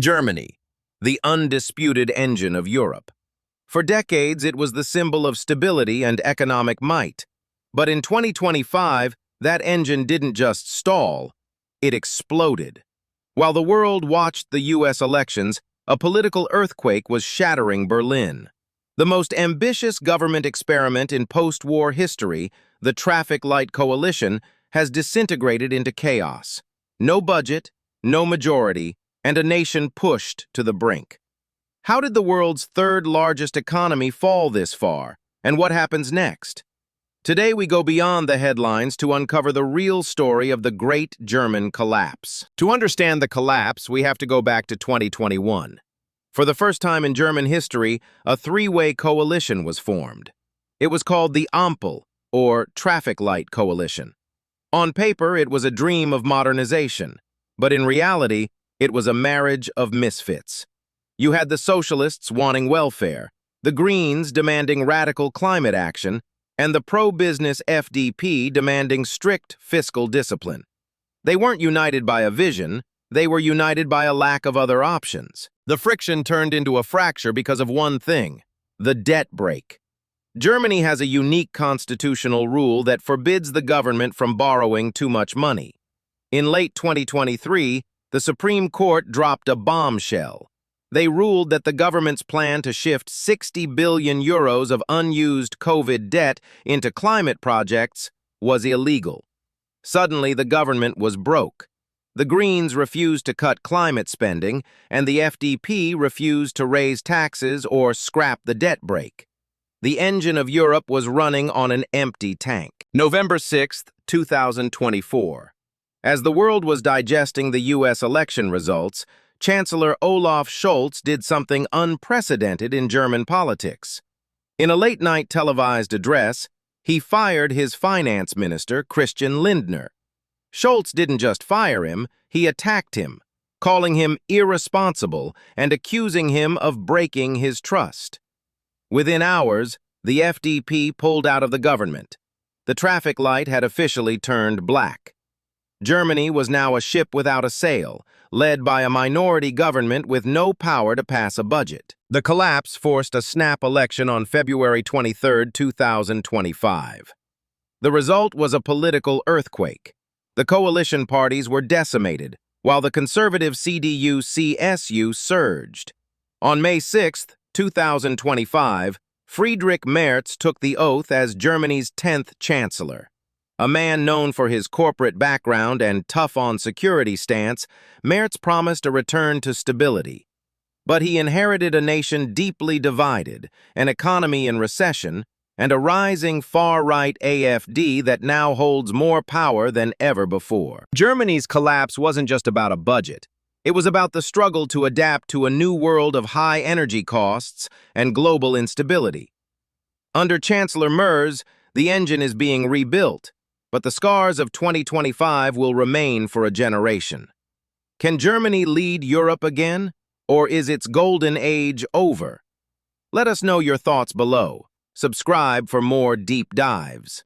Germany, the undisputed engine of Europe. For decades, it was the symbol of stability and economic might. But in 2025, that engine didn't just stall, it exploded. While the world watched the U.S. elections, a political earthquake was shattering Berlin. The most ambitious government experiment in post-war history, the Traffic Light Coalition, has disintegrated into chaos. No budget, no majority, and a nation pushed to the brink. How did the world's third-largest economy fall this far, and what happens next? Today we go beyond the headlines to uncover the real story of the Great German Collapse. To understand the collapse, we have to go back to 2021. For the first time in German history, a three-way coalition was formed. It was called the Ampel, or Traffic Light Coalition. On paper, it was a dream of modernization, but in reality, it was a marriage of misfits. You had the socialists wanting welfare, the Greens demanding radical climate action, and the pro-business FDP demanding strict fiscal discipline. They weren't united by a vision, they were united by a lack of other options. The friction turned into a fracture because of one thing: the debt brake. Germany has a unique constitutional rule that forbids the government from borrowing too much money. In late 2023, the Supreme Court dropped a bombshell. They ruled that the government's plan to shift 60 billion euros of unused COVID debt into climate projects was illegal. Suddenly, the government was broke. The Greens refused to cut climate spending, and the FDP refused to raise taxes or scrap the debt brake. The engine of Europe was running on an empty tank. November 6, 2024. As the world was digesting the U.S. election results, Chancellor Olaf Scholz did something unprecedented in German politics. In a late-night televised address, he fired his finance minister, Christian Lindner. Scholz didn't just fire him, he attacked him, calling him irresponsible and accusing him of breaking his trust. Within hours, the FDP pulled out of the government. The traffic light had officially turned black. Germany was now a ship without a sail, led by a minority government with no power to pass a budget. The collapse forced a snap election on February 23, 2025. The result was a political earthquake. The coalition parties were decimated, while the conservative CDU-CSU surged. On May 6, 2025, Friedrich Merz took the oath as Germany's 10th chancellor. A man known for his corporate background and tough-on-security stance, Merz promised a return to stability. But he inherited a nation deeply divided, an economy in recession, and a rising far-right AfD that now holds more power than ever before. Germany's collapse wasn't just about a budget. It was about the struggle to adapt to a new world of high energy costs and global instability. Under Chancellor Merz, the engine is being rebuilt, but the scars of 2025 will remain for a generation. Can Germany lead Europe again, or is its golden age over? Let us know your thoughts below. Subscribe for more deep dives.